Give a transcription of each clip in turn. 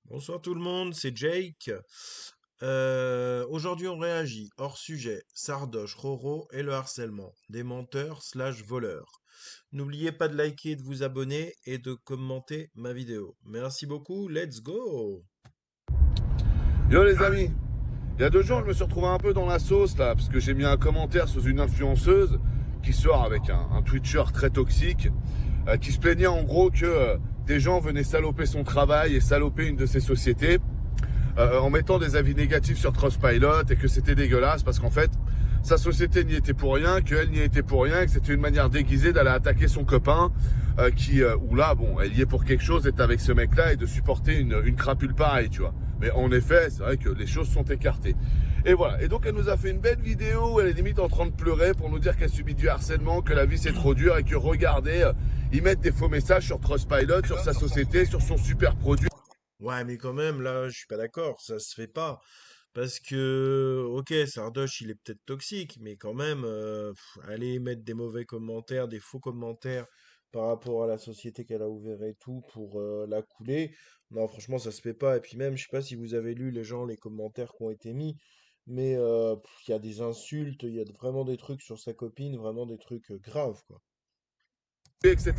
Bonsoir tout le monde, c'est Jake. Aujourd'hui on réagit, hors sujet, Sardoche, Roro et le harcèlement, des menteurs slash voleurs. N'oubliez pas de liker, de vous abonner et de commenter ma vidéo. Merci beaucoup, let's go! Yo les amis, il y a 2 jours je me suis retrouvé un peu dans la sauce là, parce que j'ai mis un commentaire sous une influenceuse qui sort avec un Twitcher très toxique, qui se plaignait en gros que des gens venaient saloper son travail et saloper une de ses sociétés, en mettant des avis négatifs sur Trustpilot et que c'était dégueulasse parce qu'en fait sa société n'y était pour rien, qu'elle n'y était pour rien, et que c'était une manière déguisée d'aller attaquer son copain où là bon elle y est pour quelque chose, est avec ce mec là et de supporter une crapule pareille, tu vois. Mais en effet c'est vrai que les choses sont écartées. Et voilà, et donc elle nous a fait une belle vidéo où elle est limite en train de pleurer pour nous dire qu'elle subit du harcèlement, que la vie c'est trop dur et que regardez, ils mettent des faux messages sur Trustpilot, sur sa société, sur son super produit. Ouais, mais quand même, là, je suis pas d'accord, ça se fait pas. Parce que, ok, Sardoche, il est peut-être toxique, mais quand même, aller mettre des mauvais commentaires, des faux commentaires par rapport à la société qu'elle a ouvert et tout pour la couler, non, franchement, ça se fait pas. Et puis même, je sais pas si vous avez lu les gens, les commentaires qui ont été mis, mais il y a des insultes, il y a vraiment des trucs sur sa copine, vraiment des trucs graves, quoi. Etc.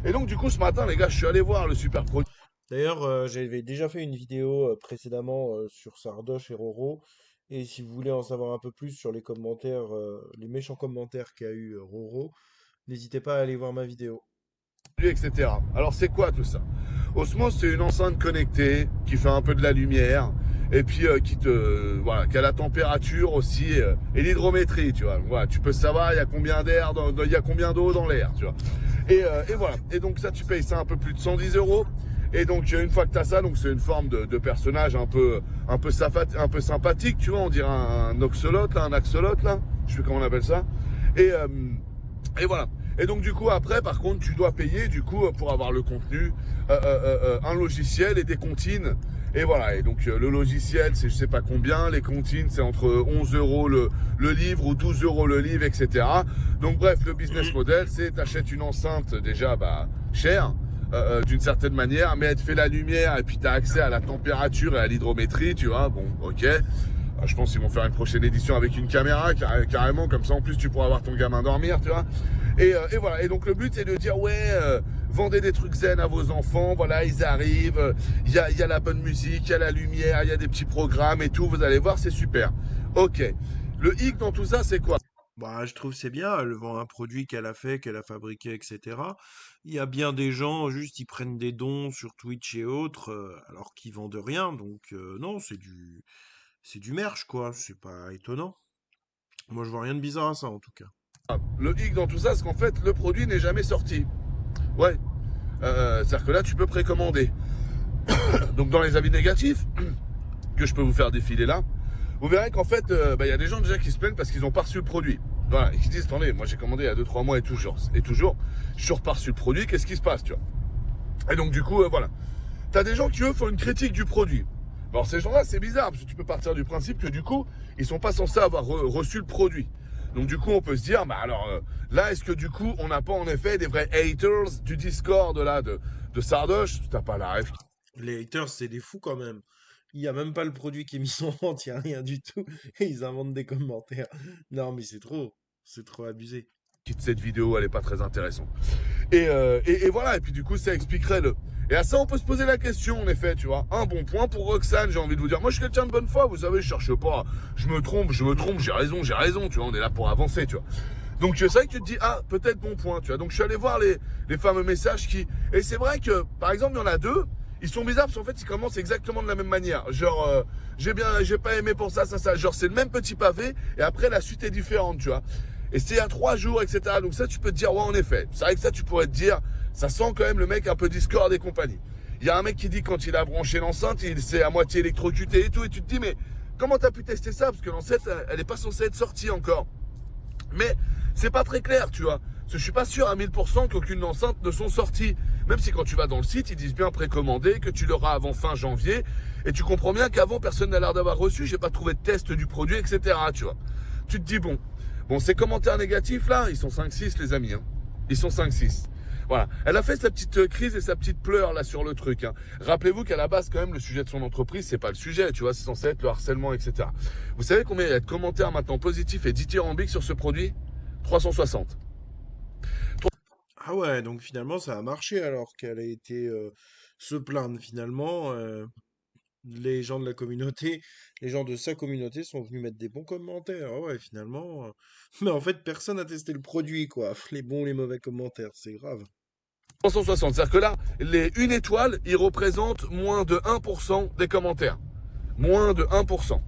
Et donc du coup ce matin les gars je suis allé voir le super produit. D'ailleurs, j'avais déjà fait une vidéo précédemment sur Sardoche et Roro. Et si vous voulez en savoir un peu plus sur les commentaires, les méchants commentaires qu'a eu Roro, n'hésitez pas à aller voir ma vidéo. Etc. Alors c'est quoi tout ça? Osmos c'est une enceinte connectée qui fait un peu de la lumière et puis qui a la température aussi et l'hydrométrie, tu vois. Voilà, tu peux savoir il y a combien d'air, il y a combien d'eau dans l'air, tu vois. Et voilà. Et donc ça tu payes ça un peu plus de 110 euros. Et donc une fois que tu as ça, donc c'est une forme de personnage un peu sympathique, tu vois, on dirait un oxolote là, un axolote là, je sais comment on appelle ça. Et euh, et voilà. Et donc du coup après par contre tu dois payer du coup pour avoir le contenu un logiciel et des comptines. Et voilà, et donc le logiciel c'est je sais pas combien, les comptines c'est entre 11 euros le livre ou 12 euros le livre, etc. Donc bref, le business model c'est t'achètes une enceinte déjà chère, d'une certaine manière, mais elle te fait la lumière et puis tu as accès à la température et à l'hydrométrie, tu vois, bon ok. Je pense qu'ils vont faire une prochaine édition avec une caméra, carrément, comme ça en plus tu pourras voir ton gamin dormir, tu vois. Et voilà, et donc le but c'est de dire ouais, vendez des trucs zen à vos enfants, voilà, ils arrivent, il y a la bonne musique, il y a la lumière, il y a des petits programmes et tout, vous allez voir, c'est super. Ok, le hic dans tout ça c'est quoi? Bah, je trouve c'est bien, elle vend un produit qu'elle a fait, qu'elle a fabriqué, etc. Il y a bien des gens, juste ils prennent des dons sur Twitch et autres, alors qu'ils vendent rien. Donc non, c'est du merch, quoi. C'est pas étonnant. Moi, je vois rien de bizarre à ça, en tout cas. Le hic dans tout ça c'est qu'en fait le produit n'est jamais sorti. Ouais, c'est-à-dire que là tu peux précommander. Donc dans les avis négatifs que je peux vous faire défiler là, vous verrez qu'en fait, y a des gens déjà qui se plaignent parce qu'ils n'ont pas reçu le produit. Voilà, ils se disent, attendez, moi j'ai commandé il y a 2-3 mois et toujours, je suis reçu le produit, qu'est-ce qui se passe, tu vois? Et donc du coup, voilà. T'as des gens qui, eux, font une critique du produit. Alors ces gens-là, c'est bizarre, parce que tu peux partir du principe que du coup, ils sont pas censés avoir reçu le produit. Donc du coup, on peut se dire, bah alors là, est-ce que du coup, on n'a pas en effet des vrais haters du Discord là de Sardoche? T'as pas la ref. Les haters, c'est des fous quand même. Il n'y a même pas le produit qui est mis en vente, il n'y a rien du tout. Et ils inventent des commentaires. Non, mais c'est trop. C'est trop abusé. Cette vidéo, elle est pas très intéressante. Et voilà, et puis du coup, ça expliquerait le. Et à ça, on peut se poser la question, en effet, tu vois. Un bon point pour Roxane, j'ai envie de vous dire. Moi, je suis quelqu'un de bonne foi, vous savez, je cherche pas. Je me trompe, j'ai raison, tu vois. On est là pour avancer, tu vois. Donc, c'est vrai que tu te dis, ah, peut-être bon point, tu vois. Donc, je suis allé voir les fameux messages qui. Et c'est vrai que, par exemple, il y en a deux. Ils sont bizarres parce qu'en fait, ils commencent exactement de la même manière. Genre, j'ai pas aimé pour ça, ça, ça. Genre, c'est le même petit pavé, et après, la suite est différente, tu vois. Et c'est il y a 3 jours, etc. Donc ça, tu peux te dire, ouais, en effet. C'est vrai que ça, tu pourrais te dire, ça sent quand même le mec un peu Discord et compagnie. Il y a un mec qui dit quand il a branché l'enceinte, il s'est à moitié électrocuté et tout. Et tu te dis, mais comment t'as pu tester ça? Parce que l'enceinte, elle est pas censée être sortie encore. Mais c'est pas très clair, tu vois. Parce que je suis pas sûr à 1000% qu'aucune enceinte ne sont sorties. Même si quand tu vas dans le site, ils disent bien précommandé, que tu l'auras avant fin janvier. Et tu comprends bien qu'avant, personne n'a l'air d'avoir reçu. J'ai pas trouvé de test du produit, etc. Tu vois. Tu te dis, bon, ces commentaires négatifs là, ils sont 5-6 les amis. Hein. Ils sont 5-6. Voilà. Elle a fait sa petite crise et sa petite pleure là sur le truc. Hein. Rappelez-vous qu'à la base, quand même, le sujet de son entreprise, c'est pas le sujet, tu vois, c'est censé être le harcèlement, etc. Vous savez combien il y a de commentaires maintenant positifs et dithyrambiques sur ce produit? 360. Ah ouais, donc finalement ça a marché alors qu'elle a été se plaindre finalement. Les gens de la communauté, les gens de sa communauté sont venus mettre des bons commentaires. Ah ouais, finalement. Mais en fait, personne n'a testé le produit, quoi. Les bons, les mauvais commentaires, c'est grave. 360. C'est-à-dire que là, les 1 étoile, ils représentent moins de 1% des commentaires. Moins de 1%.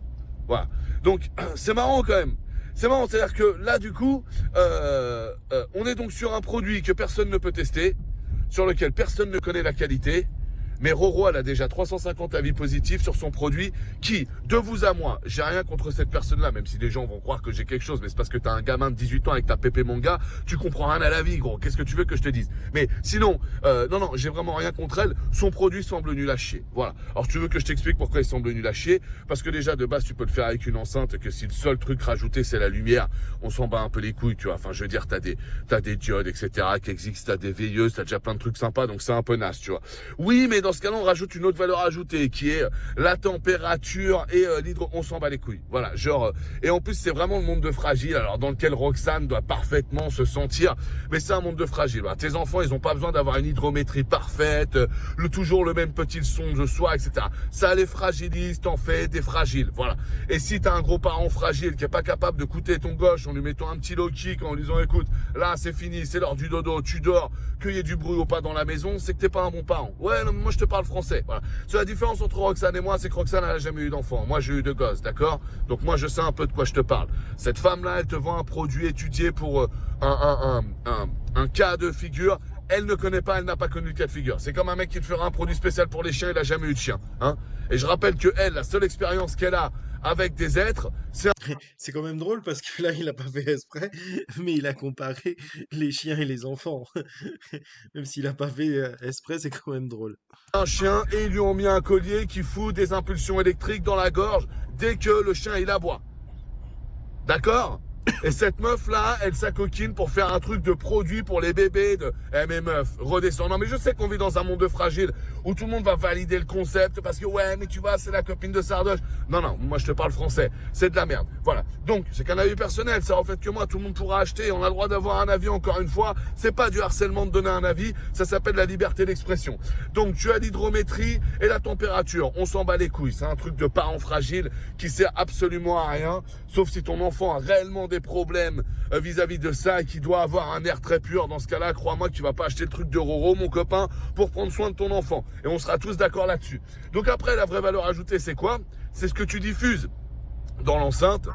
Voilà. Donc, c'est marrant quand même. C'est marrant, c'est-à-dire que là, du coup, on est donc sur un produit que personne ne peut tester, sur lequel personne ne connaît la qualité. Mais Roro, elle a déjà 350 avis positifs sur son produit qui, de vous à moi, j'ai rien contre cette personne-là, même si les gens vont croire que j'ai quelque chose, mais c'est parce que t'as un gamin de 18 ans avec ta pépé manga, tu comprends rien à la vie, gros. Qu'est-ce que tu veux que je te dise? Mais sinon, non, j'ai vraiment rien contre elle. Son produit semble nul à chier. Voilà. Alors, tu veux que je t'explique pourquoi il semble nul à chier? Parce que déjà, de base, tu peux le faire avec une enceinte, que si le seul truc rajouté, c'est la lumière, on s'en bat un peu les couilles, tu vois. Enfin, je veux dire, t'as des diodes, etc., qui existent, t'as des veilleuses, t'as déjà plein de trucs sympas, donc c'est un peu naze, tu vois. Oui, mais dans ce cas-là, on rajoute une autre valeur ajoutée qui est la température et l'hydro. On s'en bat les couilles. Voilà, genre. Et en plus, c'est vraiment le monde de fragile, alors dans lequel Roxane doit parfaitement se sentir. Mais c'est un monde de fragile. Voilà. Tes enfants, ils ont pas besoin d'avoir une hydrométrie parfaite, toujours le même petit son de soi, etc. Ça les fragilise, t'en fais des fragiles. Voilà. Et si t'as un gros parent fragile qui est pas capable de coûter ton gauche en lui mettant un petit low kick, en lui disant écoute, là c'est fini, c'est l'heure du dodo, tu dors, qu'il y ait du bruit ou pas dans la maison, c'est que t'es pas un bon parent. Ouais, non, mais moi je te parle français. Voilà. C'est la différence entre Roxane et moi, c'est que Roxane elle a jamais eu d'enfant. Moi j'ai eu deux gosses, d'accord? Donc moi je sais un peu de quoi je te parle. Cette femme-là, elle te vend un produit étudié pour un cas de figure. Elle ne connaît pas, elle n'a pas connu le cas de figure. C'est comme un mec qui te fera un produit spécial pour les chiens, il a jamais eu de chien. Hein. Et je rappelle que elle, la seule expérience qu'elle a avec des êtres, c'est C'est quand même drôle parce que là, il a pas fait exprès, mais il a comparé les chiens et les enfants. Même s'il a pas fait exprès, c'est quand même drôle. un chien et ils lui ont mis un collier qui fout des impulsions électriques dans la gorge dès que le chien il aboie. D'accord? Et cette meuf-là, elle s'acoquine pour faire un truc de produit pour les bébés de eh mais meuf, redescends. Non mais je sais qu'on vit dans un monde de fragile où tout le monde va valider le concept parce que ouais mais tu vois c'est la copine de Sardoche. Non, moi je te parle français, c'est de la merde. Voilà. Donc c'est qu'un avis personnel, ça reflète que moi tout le monde pourra acheter, on a le droit d'avoir un avis encore une fois. C'est pas du harcèlement de donner un avis, ça s'appelle la liberté d'expression. Donc tu as l'hydrométrie et la température, on s'en bat les couilles. C'est un truc de parent fragile qui sert absolument à rien, sauf si ton enfant a réellement des problèmes vis-à-vis de ça et qui doit avoir un air très pur. Dans ce cas-là, crois-moi que tu vas pas acheter le truc de Roro, mon copain, pour prendre soin de ton enfant. Et on sera tous d'accord là-dessus. Donc après, la vraie valeur ajoutée, c'est quoi? C'est ce que tu diffuses dans l'enceinte.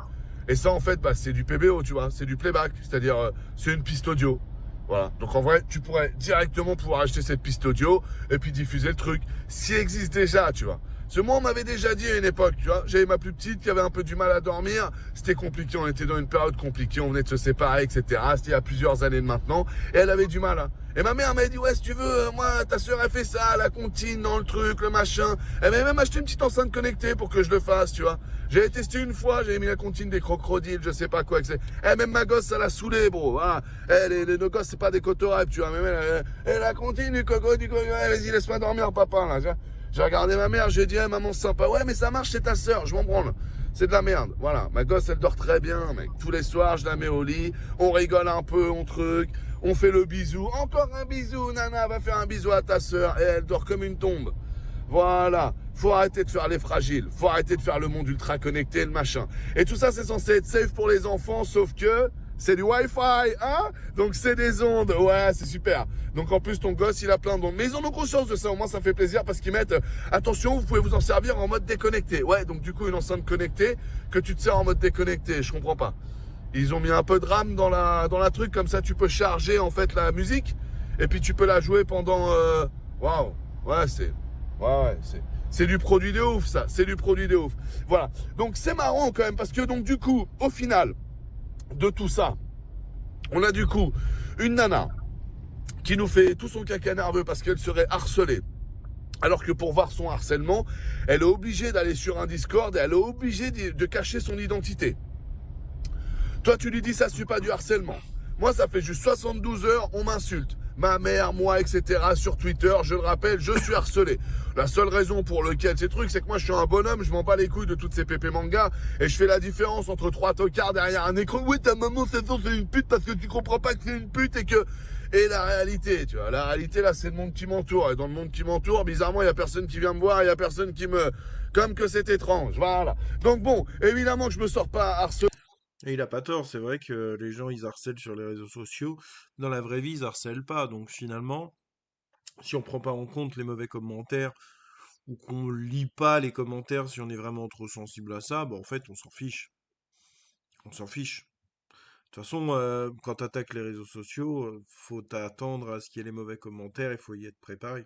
Et ça, en fait, bah, c'est du PBO, tu vois. C'est du playback. C'est-à-dire, c'est une piste audio. Voilà. Donc en vrai, tu pourrais directement pouvoir acheter cette piste audio et puis diffuser le truc. S'il existe déjà, tu vois. Parce que moi, on m'avait déjà dit à une époque, tu vois, j'avais ma plus petite qui avait un peu du mal à dormir. C'était compliqué, on était dans une période compliquée, on venait de se séparer, etc. C'était il y a plusieurs années de maintenant. Et elle avait du mal. Hein. Et ma mère m'a dit, ouais, si tu veux, moi, ta soeur, elle fait ça, la comptine dans le truc, le machin. Elle m'avait même acheté une petite enceinte connectée pour que je le fasse, tu vois. J'avais testé une fois, j'avais mis la comptine des crocodiles, je sais pas quoi. Même ma gosse, ça l'a saoulé, bro. Voilà. Nos gosses, c'est pas des cotorapes, tu vois. Mais la comptine du crocodile, vas-y, laisse-moi dormir, papa, là, tu vois. J'ai regardé ma mère, j'ai dit, hey, maman sympa. Ouais, mais ça marche, c'est ta sœur, je m'en branle. C'est de la merde. Voilà. Ma gosse, elle dort très bien, mec. Tous les soirs, je la mets au lit. On rigole un peu, on truc. On fait le bisou. Encore un bisou, nana. Va faire un bisou à ta sœur. Et elle dort comme une tombe. Voilà. Faut arrêter de faire les fragiles. Faut arrêter de faire le monde ultra connecté, le machin. Et tout ça, c'est censé être safe pour les enfants, sauf que c'est du Wi-Fi, hein? Donc c'est des ondes. Ouais, c'est super. Donc en plus, ton gosse, il a plein d'ondes. Mais ils en ont conscience de ça. Au moins, ça fait plaisir parce qu'ils mettent attention, vous pouvez vous en servir en mode déconnecté. Ouais, donc du coup, une enceinte connectée que tu te sers en mode déconnecté. Je comprends pas. Ils ont mis un peu de RAM dans la truc. Comme ça, tu peux charger en fait la musique. Et puis tu peux la jouer pendant... Waouh. Ouais, c'est du produit de ouf, ça. C'est du produit de ouf. Voilà. Donc c'est marrant quand même parce que donc du coup, au final de tout ça, on a du coup une nana qui nous fait tout son caca nerveux parce qu'elle serait harcelée. Alors que pour voir son harcèlement, elle est obligée d'aller sur un Discord et elle est obligée de cacher son identité. Toi, tu lui dis ça, c'est pas du harcèlement. Moi, ça fait juste 72 heures, on m'insulte. ma mère, moi, etc. sur Twitter. Je le rappelle, je suis harcelé. La seule raison pour laquelle ces trucs, c'est que moi, je suis un bonhomme, je m'en bats les couilles de toutes ces pépés mangas et je fais la différence entre trois tocards derrière un écran. Oui, ta maman, c'est une pute parce que tu comprends pas que c'est une pute et que... Et la réalité, tu vois, la réalité, là, c'est le monde qui m'entoure. Et dans le monde qui m'entoure, bizarrement, il y a personne qui vient me voir, il y a personne qui me... Comme que c'est étrange, voilà. Donc bon, évidemment que je me sors pas harcelé. Et il a pas tort, c'est vrai que les gens ils harcèlent sur les réseaux sociaux. Dans la vraie vie, ils harcèlent pas. Donc finalement, si on prend pas en compte les mauvais commentaires ou qu'on lit pas les commentaires si on est vraiment trop sensible à ça, bah en fait on s'en fiche. On s'en fiche. De toute façon, quand tu attaques les réseaux sociaux, faut t'attendre à ce qu'il y ait les mauvais commentaires, il faut y être préparé.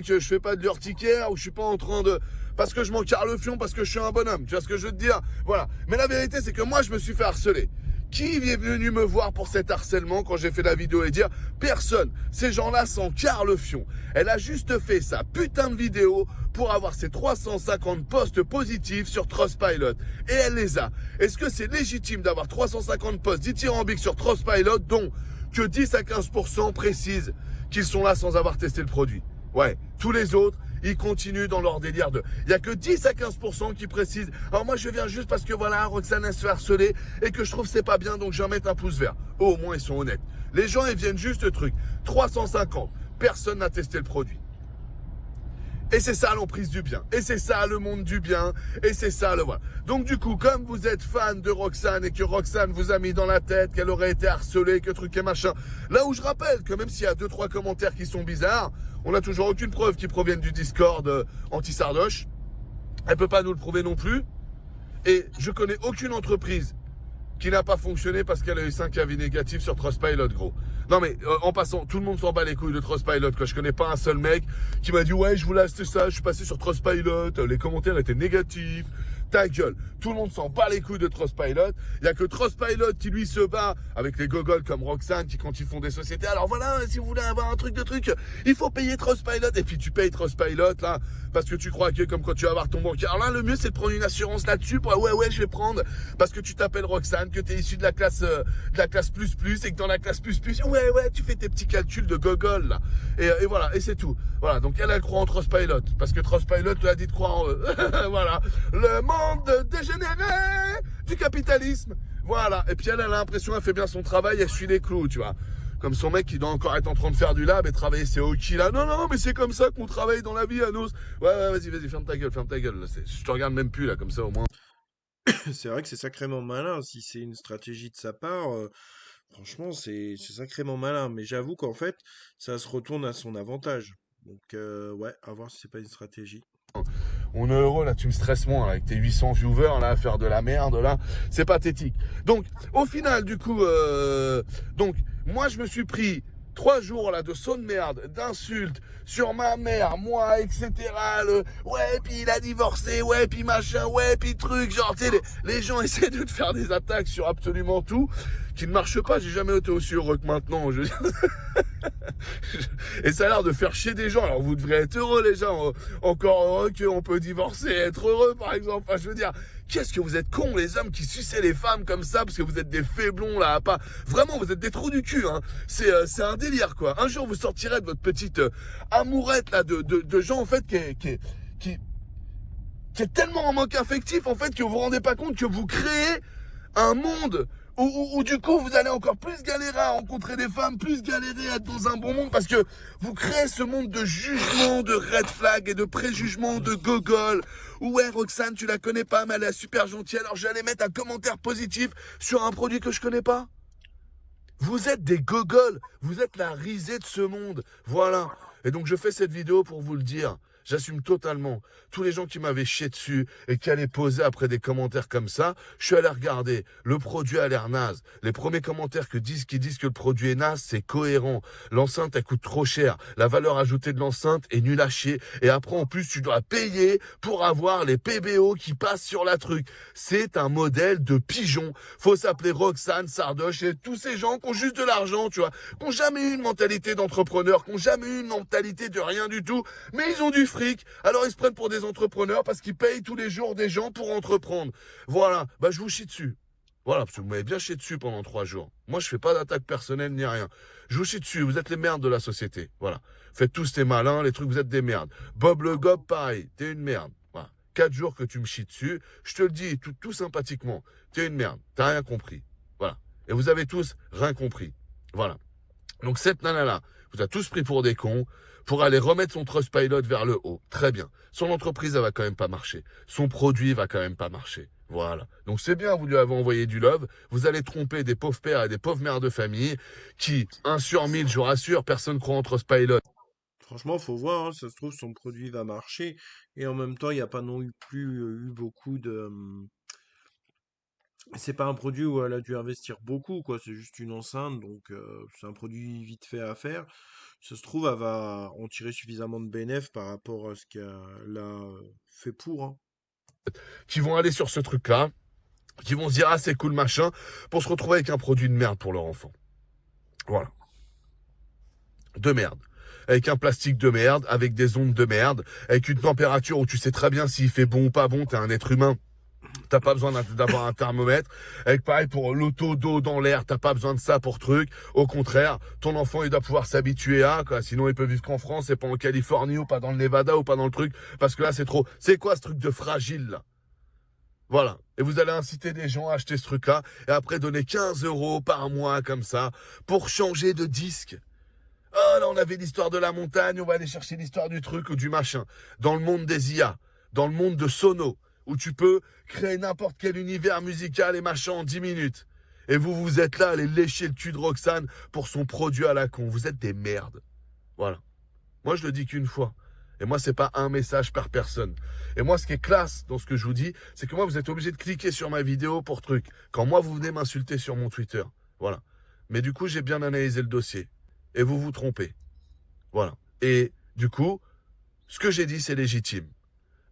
Que je fais pas de l'urticaire ou je suis pas en train de parce que je m'en carre le fion parce que je suis un bonhomme, tu vois ce que je veux te dire, voilà. Mais la vérité c'est que moi je me suis fait harceler. Qui est venu me voir pour cet harcèlement quand j'ai fait la vidéo et dire personne, ces gens-là s'en carrent le fion. Elle a juste fait sa putain de vidéo pour avoir ses 350 posts positifs sur Trustpilot et elle les a. Est-ce que c'est légitime d'avoir 350 posts dithyrambiques sur Trustpilot dont que 10 à 15% précisent qu'ils sont là sans avoir testé le produit? Ouais, tous les autres, ils continuent dans leur délire de... Il n'y a que 10 à 15% qui précisent. Alors moi, je viens juste parce que voilà, Roxane, elle se fait harceler et que je trouve que c'est pas bien, donc je vais mettre un pouce vert. Oh, au moins, ils sont honnêtes. Les gens, ils viennent juste le truc. 350, personne n'a testé le produit. Et c'est ça l'emprise du bien. Et c'est ça le monde du bien. Et c'est ça le voilà. Donc du coup, comme vous êtes fan de Roxane et que Roxane vous a mis dans la tête qu'elle aurait été harcelée, que truc et machin. Là où je rappelle que même s'il y a 2-3 commentaires qui sont bizarres, on n'a toujours aucune preuve qui proviennent du Discord anti-Sardoche. Elle peut pas nous le prouver non plus. Et je connais aucune entreprise qui n'a pas fonctionné parce qu'elle a eu 5 avis négatifs sur Trustpilot, gros. Non mais en passant, tout le monde s'en bat les couilles de Trustpilot. Quoi. Je connais pas un seul mec qui m'a dit ouais, je voulais acheter ça, je suis passé sur Trustpilot, les commentaires étaient négatifs. Ta gueule. Tout le monde s'en bat les couilles de Trustpilot. Il y a que Trustpilot qui lui se bat avec les gogoles comme Roxane qui quand ils font des sociétés. Alors voilà, si vous voulez avoir un truc, il faut payer Trustpilot. Et puis tu payes Trustpilot là parce que tu crois que comme quand tu vas avoir ton banquier. Alors là, le mieux c'est de prendre une assurance là-dessus. Ouais, je vais prendre parce que tu t'appelles Roxane, que tu es issu de la classe plus et que dans la classe plus, ouais, tu fais tes petits calculs de gogol là. Et voilà, et c'est tout. Voilà, donc elle croit en Trustpilot parce que Trustpilot lui a dit de croire en eux. Voilà, le monde dégénéré du capitalisme. Voilà, et puis elle a l'impression qu'elle fait bien son travail, elle suit les clous, tu vois. Comme son mec qui doit encore être en train de faire du lab et travailler ses hockey là. Non, mais c'est comme ça qu'on travaille dans la vie, Anos. Ouais, vas-y, ferme ta gueule. Là, je te regarde même plus là, comme ça au moins. C'est vrai que c'est sacrément malin, si c'est une stratégie de sa part, franchement c'est sacrément malin, mais j'avoue qu'en fait, ça se retourne à son avantage. Donc ouais, à voir si c'est pas une stratégie. On est heureux là, tu me stresses moins là, avec tes 800 viewers là, à faire de la merde là, c'est pathétique. Donc au final du coup, donc moi je me suis pris 3 jours là de saut de merde, d'insultes sur ma mère, moi, etc. Ouais, puis il a divorcé, ouais, puis machin, ouais, puis truc, genre, tu sais, les gens essaient de te faire des attaques sur absolument tout, qui ne marchent pas. J'ai jamais été aussi heureux que maintenant. Et ça a l'air de faire chier des gens. Alors vous devrez être heureux les gens, encore heureux qu'on peut divorcer, être heureux par exemple. Enfin, je veux dire, qu'est-ce que vous êtes cons les hommes qui sucez les femmes comme ça parce que vous êtes des faiblons là, pas vraiment vous êtes des trous du cul. Hein. C'est un délire quoi. Un jour vous sortirez de votre petite amourette là de gens en fait qui est tellement en manque affectif en fait que vous vous rendez pas compte que vous créez un monde où du coup vous allez encore plus galérer à rencontrer des femmes, plus galérer à être dans un bon monde parce que vous créez ce monde de jugement, de red flag et de préjugement, de gogol. Ouais, Roxane, tu la connais pas, mais elle est super gentille, alors j'allais mettre un commentaire positif sur un produit que je connais pas. Vous êtes des gogols, vous êtes la risée de ce monde, voilà. Et donc je fais cette vidéo pour vous le dire. J'assume totalement. Tous les gens qui m'avaient chié dessus et qui allaient poser après des commentaires comme ça, je suis allé regarder. Le produit a l'air naze. Les premiers commentaires qui disent que le produit est naze, c'est cohérent. L'enceinte, elle coûte trop cher. La valeur ajoutée de l'enceinte est nulle à chier. Et après, en plus, tu dois payer pour avoir les PBO qui passent sur la truc. C'est un modèle de pigeon. Faut s'appeler Roxane, Sardoche et tous ces gens qui ont juste de l'argent, tu vois. Qui ont jamais eu une mentalité d'entrepreneur, qui ont jamais eu une mentalité de rien du tout. Mais ils ont du fric, alors ils se prennent pour des entrepreneurs parce qu'ils payent tous les jours des gens pour entreprendre. Voilà, bah je vous chie dessus. Voilà, parce que vous m'avez bien chié dessus pendant 3 jours. Moi, je fais pas d'attaque personnelle ni rien. Je vous chie dessus, vous êtes les merdes de la société. Voilà. Faites tous les malins, les trucs, vous êtes des merdes. Bob le Gob, pareil, t'es une merde. Voilà. 4 jours que tu me chies dessus, je te le dis tout sympathiquement, t'es une merde, t'as rien compris. Voilà. Et vous avez tous rien compris. Voilà. Donc cette nana-là vous a tous pris pour des cons pour aller remettre son Trustpilot vers le haut. Très bien. Son entreprise, elle va quand même pas marcher. Son produit va quand même pas marcher. Voilà. Donc c'est bien, vous lui avez envoyé du love. Vous allez tromper des pauvres pères et des pauvres mères de famille qui, 1 sur 1000, je vous rassure, personne croit en Trustpilot. Franchement, faut voir, hein, ça se trouve, son produit va marcher. Et en même temps, il n'y a pas non plus eu beaucoup de. C'est pas un produit où elle a dû investir beaucoup, quoi. C'est juste une enceinte, donc c'est un produit vite fait à faire. Ça se trouve, elle va en tirer suffisamment de bénéfices par rapport à ce qu'elle a fait pour, hein. Qui vont aller sur ce truc-là, qui vont se dire, ah c'est cool machin, pour se retrouver avec un produit de merde pour leur enfant. Voilà. De merde. Avec un plastique de merde, avec des ondes de merde, avec une température où tu sais très bien s'il fait bon ou pas bon, t'es un être humain. T'as pas besoin d'avoir un thermomètre. Avec pareil pour l'auto d'eau dans l'air, t'as pas besoin de ça pour truc. Au contraire, ton enfant il doit pouvoir s'habituer à, quoi. Sinon il peut vivre qu'en France et pas en Californie ou pas dans le Nevada ou pas dans le truc. Parce que là c'est trop. C'est quoi ce truc de fragile là? Voilà. Et vous allez inciter des gens à acheter ce truc-là et après donner 15 euros par mois comme ça pour changer de disque. Oh là, on avait l'histoire de la montagne, on va aller chercher l'histoire du truc ou du machin. Dans le monde des IA, dans le monde de Sono, où tu peux créer n'importe quel univers musical et machin en 10 minutes. Et vous, vous êtes là à aller lécher le cul de Roxane pour son produit à la con. Vous êtes des merdes. Voilà. Moi, je le dis qu'une fois. Et moi, c'est pas un message par personne. Et moi, ce qui est classe dans ce que je vous dis, c'est que moi, vous êtes obligé de cliquer sur ma vidéo pour truc. Quand moi, vous venez m'insulter sur mon Twitter. Voilà. Mais du coup, j'ai bien analysé le dossier. Et vous vous trompez. Voilà. Et du coup, ce que j'ai dit, c'est légitime.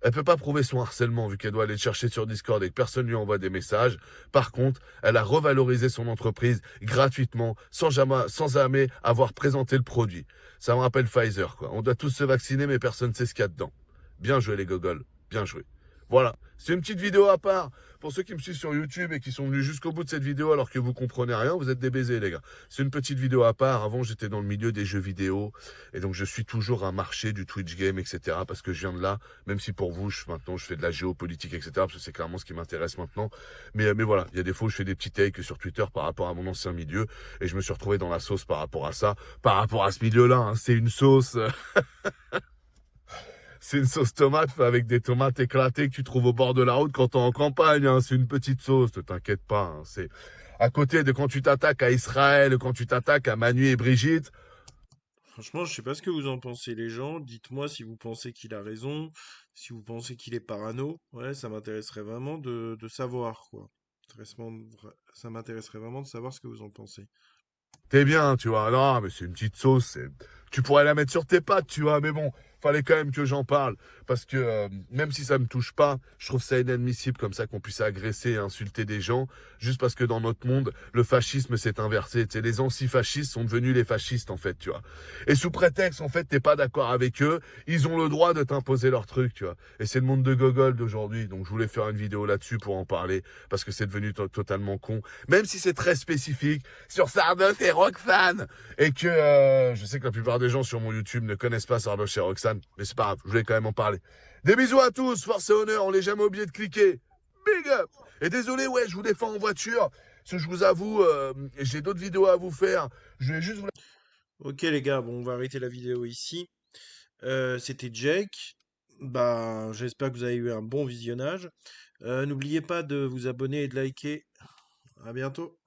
Elle peut pas prouver son harcèlement vu qu'elle doit aller le chercher sur Discord et que personne lui envoie des messages. Par contre, elle a revalorisé son entreprise gratuitement, sans jamais avoir présenté le produit. Ça me rappelle Pfizer, quoi. On doit tous se vacciner, mais personne ne sait ce qu'il y a dedans. Bien joué, les gogoles. Bien joué. Voilà. C'est une petite vidéo à part. Pour ceux qui me suivent sur YouTube et qui sont venus jusqu'au bout de cette vidéo alors que vous comprenez rien, vous êtes des baisers, les gars. C'est une petite vidéo à part. Avant, j'étais dans le milieu des jeux vidéo. Et donc, je suis toujours un marché du Twitch game, etc. Parce que je viens de là. Même si pour vous, maintenant, je fais de la géopolitique, etc. Parce que c'est clairement ce qui m'intéresse maintenant. Mais voilà, il y a des fois où je fais des petits takes sur Twitter par rapport à mon ancien milieu. Et je me suis retrouvé dans la sauce par rapport à ça. Par rapport à ce milieu-là, hein. C'est une sauce. C'est une sauce tomate avec des tomates éclatées que tu trouves au bord de la route quand t'es en campagne. Hein. C'est une petite sauce, ne t'inquiète pas. Hein. C'est à côté de quand tu t'attaques à Israël, quand tu t'attaques à Manu et Brigitte. Franchement, je sais pas ce que vous en pensez, les gens. Dites-moi si vous pensez qu'il a raison, si vous pensez qu'il est parano. Ouais, ça m'intéresserait vraiment de savoir, quoi. Ça m'intéresserait vraiment de savoir ce que vous en pensez. T'es bien, tu vois. Non, mais c'est une petite sauce. Tu pourrais la mettre sur tes pattes, tu vois. Mais bon, fallait quand même que j'en parle. Parce que même si ça me touche pas, je trouve ça inadmissible comme ça qu'on puisse agresser et insulter des gens. Juste parce que dans notre monde, le fascisme s'est inversé. Tu sais, les antifascistes sont devenus les fascistes, en fait, tu vois. Et sous prétexte, en fait, t'es pas d'accord avec eux, ils ont le droit de t'imposer leur truc, tu vois. Et c'est le monde de gogol d'aujourd'hui. Donc je voulais faire une vidéo là-dessus pour en parler. Parce que c'est devenu totalement con. Même si c'est très spécifique sur Sardoche et Roxane. Et que je sais que la plupart des gens sur mon YouTube ne connaissent pas Sardoche et Roxane. Mais c'est pas grave, je voulais quand même en parler. Des bisous à tous, force et honneur, on n'est jamais oublié de cliquer. Big up. Et désolé, ouais, je vous défends en voiture. Parce que je vous avoue, j'ai d'autres vidéos à vous faire. Je vais juste vous... Ok, les gars, bon, on va arrêter la vidéo ici. C'était Jake. Bah, j'espère que vous avez eu un bon visionnage. N'oubliez pas de vous abonner et de liker. À bientôt.